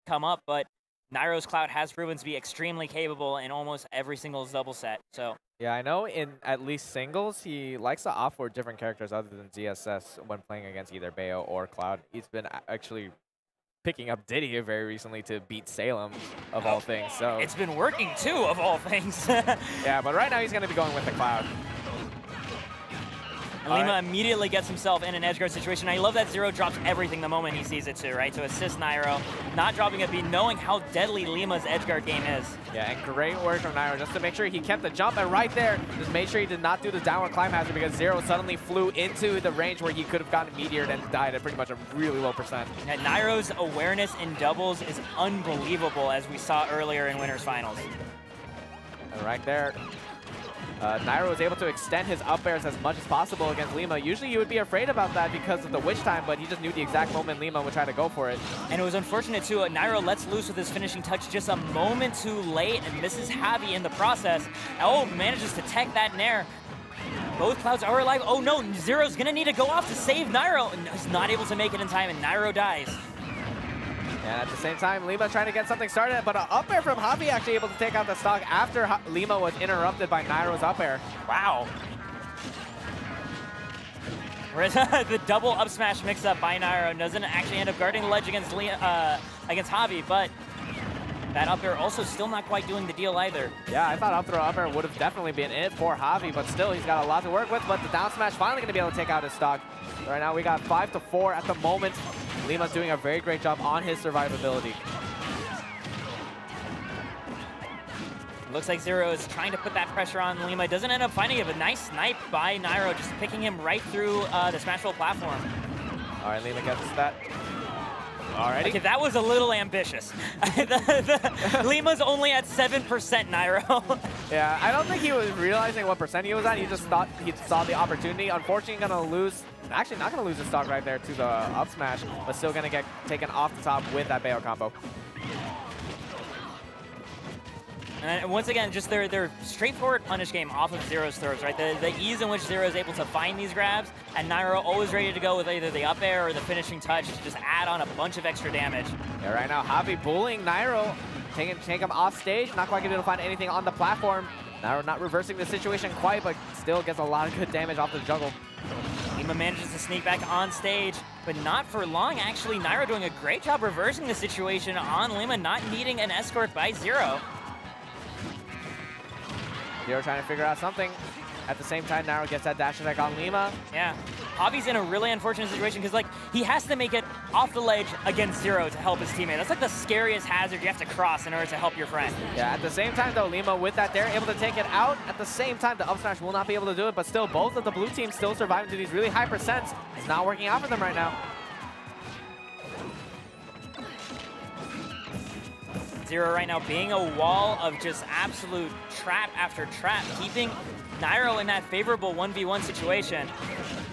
come up, but Nairo's Cloud has proven to be extremely capable in almost every single double set. So yeah, I know in at least singles, he likes to opt for different characters other than ZSS when playing against either Bayo or Cloud. He's been actually picking up Diddy very recently to beat Salem, of all things. So it's been working too, of all things. yeah, but right now he's going to be going with the Cloud. And Lima immediately gets himself in an edgeguard situation. I love that ZeRo drops everything the moment he sees it too, right? To assist Nairo, not dropping a beat, knowing how deadly Lima's edgeguard game is. Yeah, and great work from Nairo just to make sure he kept the jump, and right there, just made sure he did not do the downward climb hazard because ZeRo suddenly flew into the range where he could have gotten meteored and died at pretty much a really low percent. And Nairo's awareness in doubles is unbelievable, as we saw earlier in Winners Finals. And right there, Nairo was able to extend his up airs as much as possible against Lima. Usually you would be afraid about that because of the witch time, but he just knew the exact moment Lima would try to go for it. And it was unfortunate too. Nairo lets loose with his finishing touch just a moment too late and misses Javi in the process. Oh, manages to tech that Nair. Both Clouds are alive. Oh no, ZeRo's gonna need to go off to save Nairo. And he's not able to make it in time, and Nairo dies. And at the same time, Lima trying to get something started, but an up air from Javi actually able to take out the stock after Lima was interrupted by Nairo's up air. Wow. Whereas the double up smash mix-up by Nairo doesn't actually end up guarding the ledge against Javi, but that up air also still not quite doing the deal either. Yeah, I thought up throw up air would have definitely been it for Javi, but still he's got a lot to work with, but the down smash finally going to be able to take out his stock. So right now we got 5-4 at the moment. Lima's doing a very great job on his survivability. Looks like ZeRo is trying to put that pressure on Lima. Doesn't end up finding it, but nice snipe by Nairo, just picking him right through the smash roll platform. All right, Lima gets that. Alrighty. Okay, that was a little ambitious. Lima's only at 7%, Nairo. Yeah, I don't think he was realizing what percent he was at. He just thought he saw the opportunity. Unfortunately, going to lose. Actually, not going to lose his stock right there to the up smash, but still going to get taken off the top with that Bayo combo. And once again, just their straightforward punish game off of ZeRo's throws, right? The ease in which ZeRo is able to find these grabs, and Nairo always ready to go with either the up air or the finishing touch to just add on a bunch of extra damage. Yeah, right now, Javi bullying Nairo, taking him off stage, not quite able to find anything on the platform. Nairo not reversing the situation quite, but still gets a lot of good damage off the jungle. Lima manages to sneak back on stage, but not for long. Actually, Nairo doing a great job reversing the situation on Lima, not needing an escort by ZeRo. ZeRo trying to figure out something. At the same time, Nairo gets that dash attack on Lima. Yeah. Javi's in a really unfortunate situation because, like, he has to make it off the ledge against ZeRo to help his teammate. That's like the scariest hazard you have to cross in order to help your friend. Yeah, at the same time, though, Lima with that there, able to take it out. At the same time, the up smash will not be able to do it, but still, both of the blue teams still surviving to these really high percents. It's not working out for them right now. ZeRo right now being a wall of just absolute trap after trap, keeping Nairo in that favorable 1v1 situation.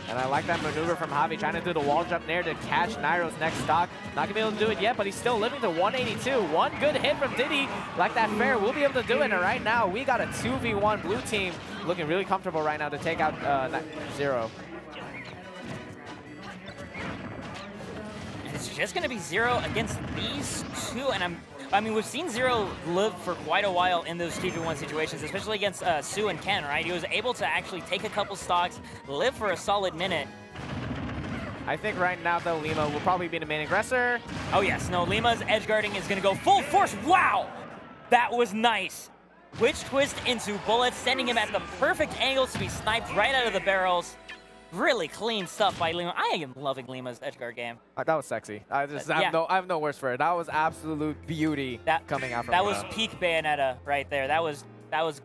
And I like that maneuver from Javi, trying to do the wall jump there to catch Nairo's next stock. Not gonna be able to do it yet, but he's still living to 182. One good hit from Diddy, like that fair, we'll be able to do it. And right now, we got a 2v1 blue team looking really comfortable right now to take out ZeRo. And it's just gonna be ZeRo against these two, and I mean, we've seen ZeRo live for quite a while in those 2v1 situations, especially against Sue and Ken, right? He was able to actually take a couple stocks, live for a solid minute. I think right now, though, Lima will probably be the main aggressor. Oh, yes. No, Lima's edge guarding is going to go full force. Wow! That was nice. Witch twist into bullets, sending him at the perfect angles to be sniped right out of the barrels. Really clean stuff by Lima. I am loving Lima's edgeguard game. That was sexy. I have no words for it. That was absolute beauty coming out from that. That Lima. was peak Bayonetta right there. That was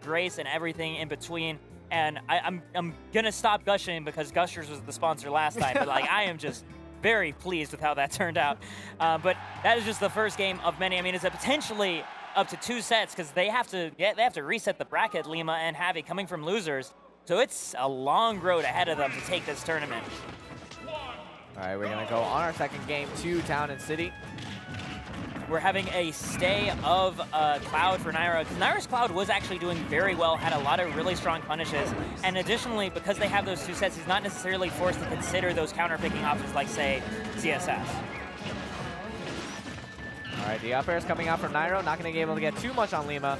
grace and everything in between. And I'm gonna stop gushing because Gushers was the sponsor last time. But like, I am just very pleased with how that turned out. But that is just the first game of many. I mean, it's a potentially up to 2 sets because they have to reset the bracket. Lima and Javi coming from losers. So it's a long road ahead of them to take this tournament. All right, we're going to go on our second game to Town and City. We're having a stay of Cloud for Nairo. Because Nairo's Cloud was actually doing very well, had a lot of really strong punishes. And additionally, because they have those 2 sets, he's not necessarily forced to consider those counter-picking options like, say, CSS. All right, right, the up air is coming out from Nairo. Not going to be able to get too much on Lima.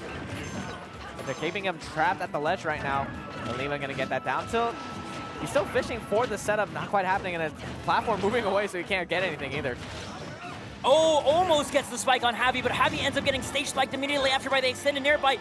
But they're keeping him trapped at the ledge right now. And Lima going to get that down tilt. He's still fishing for the setup, not quite happening, and a platform moving away, so he can't get anything either. Oh, almost gets the spike on Javi, but Javi ends up getting stage spiked immediately after by the extended nearby.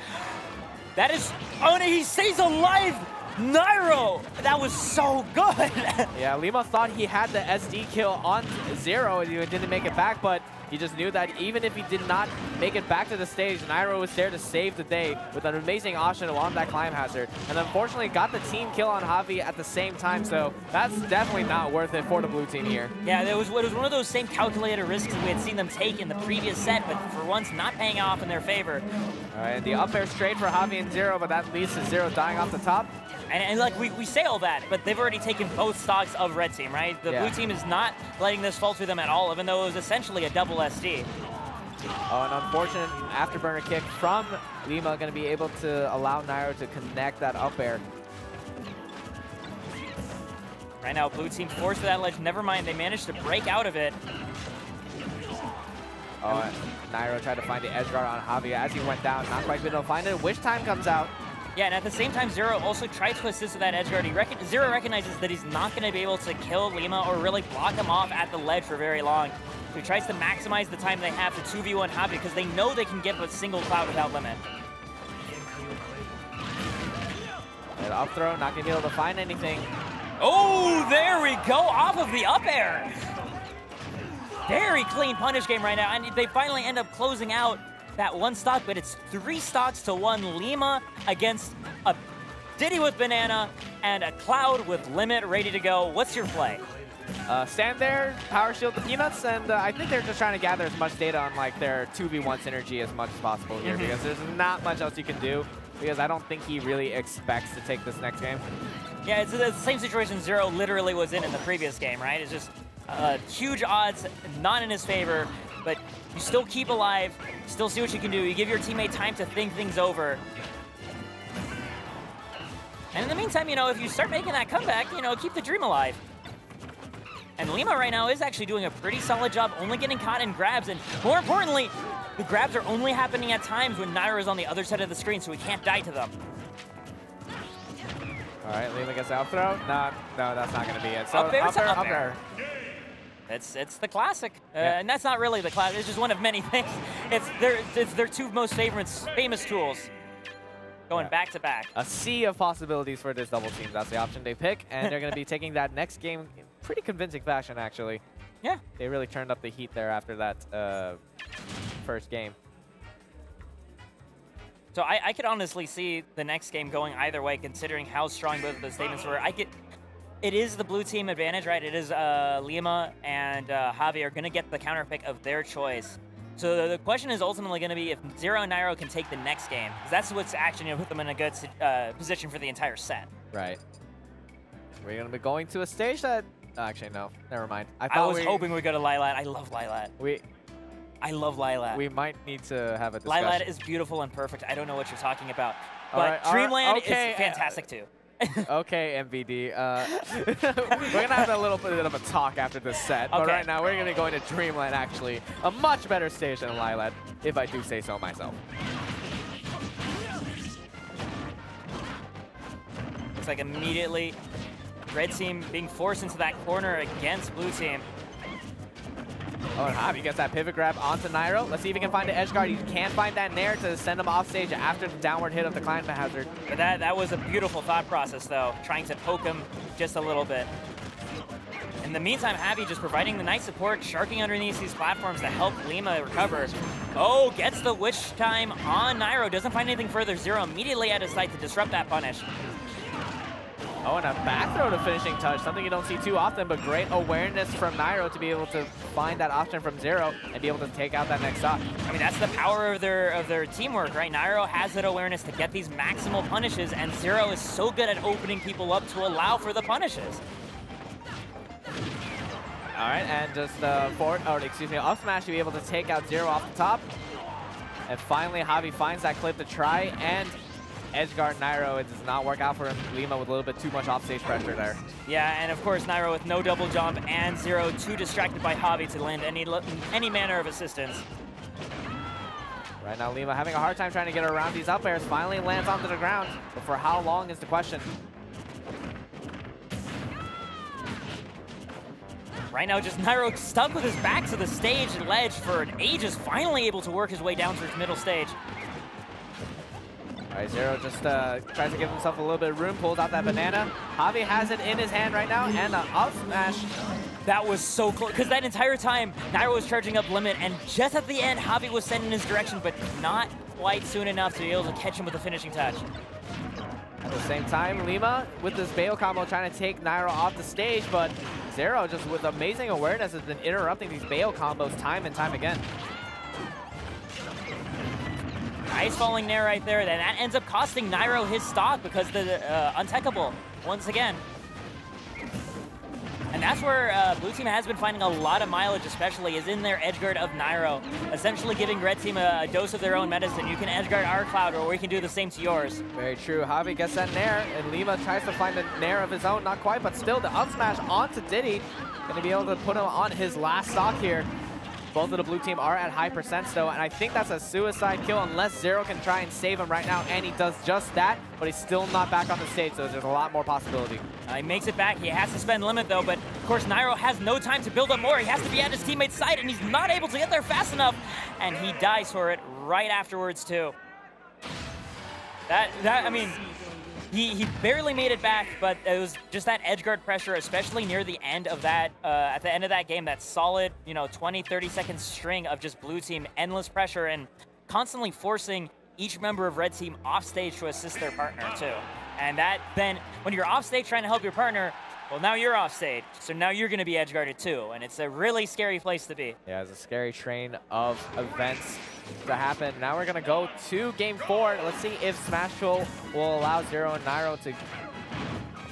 That is, oh no, he stays alive! Nairo! That was so good! Yeah, Lima thought he had the SD kill on ZeRo and he didn't make it back, but he just knew that even if he did not make it back to the stage, Nairo was there to save the day with an amazing option on that climb hazard. And unfortunately got the team kill on Javi at the same time, so that's definitely not worth it for the blue team here. Yeah, it was one of those same calculated risks we had seen them take in the previous set, but for once not paying off in their favor. All right, the up air straight for Javi and ZeRo, but that leads to ZeRo dying off the top. And like, we say all that, but they've already taken both stocks of red team, right? The blue team is not letting this fall through them at all, even though it was essentially a double SD. Oh, an unfortunate afterburner kick from Lima, going to be able to allow Nairo to connect that up air. Right now, blue team forced to that ledge. Never mind, they managed to break out of it. Oh, Nairo tried to find the edge guard on Javi as he went down. Not quite able to find it. Wish time comes out. Yeah, and at the same time, ZeRo also tried to assist with that edge guard. ZeRo recognizes that he's not going to be able to kill Lima or really block him off at the ledge for very long. So he tries to maximize the time they have to 2v1 Javi because they know they can get a single cloud without limit. And up throw, not going to be able to find anything. Oh, there we go, off of the up air. Very clean punish game right now, and they finally end up closing out that one stock, but it's 3 stocks to 1. Lima against a Diddy with banana and a Cloud with limit ready to go. What's your play? Stand there, power shield the peanuts, and I think they're just trying to gather as much data on like their 2v1 synergy as much as possible here because there's not much else you can do because I don't think he really expects to take this next game. Yeah, it's the same situation ZeRo literally was in the previous game, right? It's just huge odds, not in his favor, but you still keep alive, still see what you can do. You give your teammate time to think things over. And in the meantime, you know, if you start making that comeback, you know, keep the dream alive. And Lima right now is actually doing a pretty solid job, only getting caught in grabs, and more importantly, the grabs are only happening at times when Nairo is on the other side of the screen, so he can't die to them. All right, Lima gets out throw. No, that's not going to be it. So up air. It's the classic, and that's not really the classic. It's just one of many things. It's their 2 most famous tools, going back to back. A sea of possibilities for this double team. That's the option they pick, and they're going to be taking that next game in pretty convincing fashion, actually. Yeah, they really turned up the heat there after that first game. So I could honestly see the next game going either way, considering how strong both of those statements were. It is the blue team advantage, right? It is Lima and Javi are going to get the counter pick of their choice. So the question is ultimately going to be if ZeRo and Nairo can take the next game, because that's what's actually going to put them in a good position for the entire set. Right. We're going to be going to a stage that... actually, no. Never mind. I was hoping we'd go to Lilat. I love Lilat. I love Lilat. We might need to have a discussion. Lilat is beautiful and perfect. I don't know what you're talking about. But Dreamland is fantastic too. Okay, MVD. We're going to have a little bit of a talk after this set. But right now, we're going to be going to Dreamland, actually. A much better stage than Lilat, if I do say so myself. Looks like immediately red team being forced into that corner against blue team. Oh, and Javi gets that pivot grab onto Nairo. Let's see if he can find the edge guard. He can't find that Nair to send him off stage after the downward hit of the climb hazard. But that was a beautiful thought process, though, trying to poke him just a little bit. In the meantime, Javi just providing the nice support, sharking underneath these platforms to help Lima recover. Oh, gets the witch time on Nairo. Doesn't find anything further. ZeRo immediately at his sight to disrupt that punish. Oh, and a back throw to finishing touch, something you don't see too often, but great awareness from Nairo to be able to find that option from ZeRo and be able to take out that next stock. I mean, that's the power of their teamwork, right? Nairo has that awareness to get these maximal punishes, and ZeRo is so good at opening people up to allow for the punishes. All right, and just up smash to be able to take out ZeRo off the top. And finally, Javi finds that clip to try and edgeguard Nairo. It does not work out for him. Lima with a little bit too much offstage pressure there. Yeah, and of course Nairo with no double jump and ZeRo too distracted by Javi to land any manner of assistance. Right now, Lima having a hard time trying to get around these up airs. Finally lands onto the ground, but for how long is the question? Right now, just Nairo stuck with his back to the stage and ledge for ages, finally able to work his way down through middle stage. All right, ZeRo just tries to give himself a little bit of room, pulls out that banana. Javi has it in his hand right now, and the up smash. That was so close, because that entire time, Nairo was charging up limit, and just at the end, Javi was sent in his direction, but not quite soon enough to be able to catch him with a finishing touch. At the same time, Lima with this bail combo trying to take Nairo off the stage, but ZeRo just with amazing awareness has been interrupting these bail combos time and time again. Nice falling there right there. Then that ends up costing Nairo his stock because the untechable once again. And that's where Blue Team has been finding a lot of mileage, especially, is in their edgeguard of Nairo, essentially giving Red Team a dose of their own medicine. You can edgeguard our Cloud, or we can do the same to yours. Very true. Javi gets that Nair, and Lima tries to find a Nair of his own. Not quite, but still the up smash onto Diddy. Going to be able to put him on his last stock here. Both of the Blue Team are at high percents though, and I think that's a suicide kill unless ZeRo can try and save him right now, and he does just that, but he's still not back on the stage, so there's a lot more possibility. He makes it back. He has to spend limit though, but of course Nairo has no time to build up more. He has to be at his teammate's side, and he's not able to get there fast enough, and he dies for it right afterwards too. I mean, he barely made it back, but it was just that edgeguard pressure, especially near the end of that, at the end of that game, that solid, 20, 30-second string of just Blue Team, endless pressure, and constantly forcing each member of Red Team off stage to assist their partner too. And that then, when you're off stage trying to help your partner, well, now you're off stage, so now you're going to be edgeguarded too, and it's a really scary place to be. Yeah, it's a scary train of events to happen. Now we're going to go to Game 4. Let's see if Smashville will allow ZeRo and Nairo to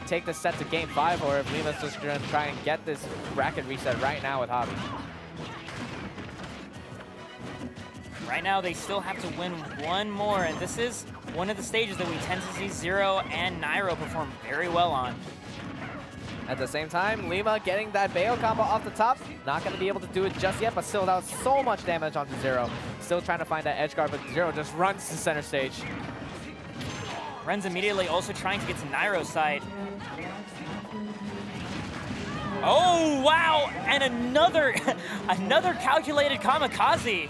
take the set to Game 5, or if Lima's just going to try and get this bracket reset right now with Javi. Right now, they still have to win one more, and this is one of the stages that we tend to see ZeRo and Nairo perform very well on. At the same time, Lima getting that bail combo off the top. Not going to be able to do it just yet, but still that was so much damage onto ZeRo. Still trying to find that edge guard, but ZeRo just runs to center stage. Ren's immediately also trying to get to Nairo's side. Oh, wow! And another calculated kamikaze.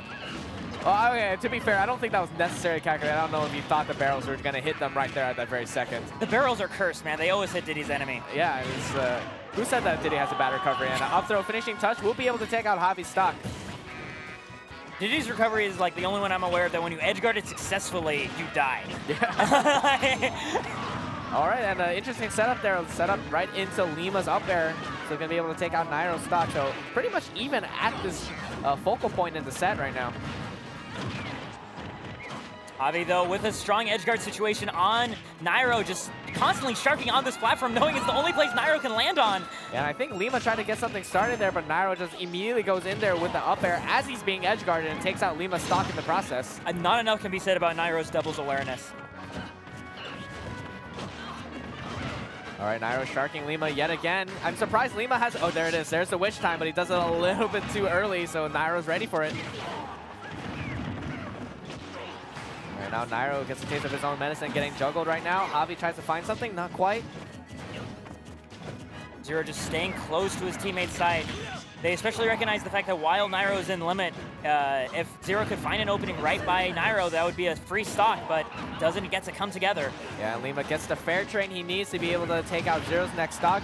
Well, okay, to be fair, I don't think that was necessarily calculated. I don't know if he thought the barrels were going to hit them right there at that very second. The barrels are cursed, man. They always hit Diddy's enemy. Yeah, it was, who said that Diddy has a bad recovery? And an up throw finishing touch will be able to take out Javi's stock. Diddy's recovery is like the only one I'm aware of that when you edgeguard it successfully, you die. Yeah. All right, and an interesting setup there. Set up right into Lima's up air. So going to be able to take out Nairo's stock. So pretty much even at this focal point in the set right now. Javi, though, with a strong edgeguard situation on Nairo, just constantly sharking on this platform, knowing it's the only place Nairo can land on. Yeah, and I think Lima tried to get something started there, but Nairo just immediately goes in there with the up air as he's being edgeguarded and takes out Lima's stock in the process. Not enough can be said about Nairo's doubles awareness. All right, Nairo sharking Lima yet again. I'm surprised Lima has... Oh, there it is. There's the witch time, but he does it a little bit too early, so Nairo's ready for it. Now Nairo gets a taste of his own medicine, getting juggled right now. Javi tries to find something, not quite. ZeRo just staying close to his teammate's side. They especially recognize the fact that while Nairo is in limit, if ZeRo could find an opening right by Nairo, that would be a free stock, but doesn't get to come together. Yeah, Lima gets the fair train he needs to be able to take out ZeRo's next stock.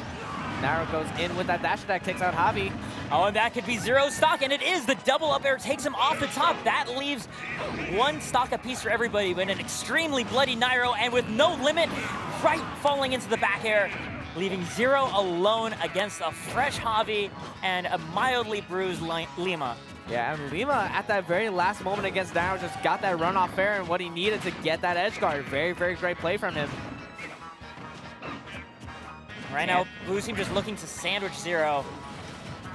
Nairo goes in with that dash attack, takes out Javi. Oh, and that could be ZeRo's stock, and it is. The double up air takes him off the top. That leaves one stock apiece for everybody, but an extremely bloody Nairo, and with no limit, right falling into the back air, leaving ZeRo alone against a fresh Javi and a mildly bruised Lima. Yeah, and Lima at that very last moment against Nairo just got that run off fair and what he needed to get that edge guard. Very, very great play from him. Right now, Blue Team just looking to sandwich ZeRo.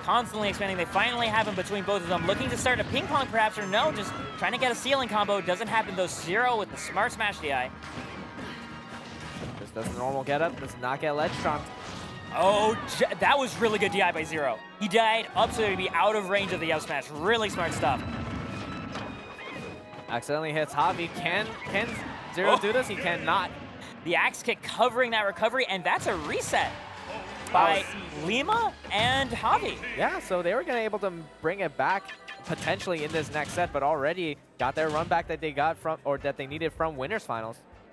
Constantly expanding. They finally have him between both of them. Looking to start a ping pong perhaps, or no, just trying to get a ceiling combo. Doesn't happen though. ZeRo with the smart smash DI. Just does the normal get up, does not get ledge trumped. Oh, that was really good DI by ZeRo. He died up so he'd be out of range of the up smash. Really smart stuff. Accidentally hits Javi. Can ZeRo do this? He cannot. The axe kick covering that recovery, and that's a reset by Lima and Javi. Yeah, so they were going to able to bring it back potentially in this next set, but already got their run back that they got from, or that they needed from winners finals.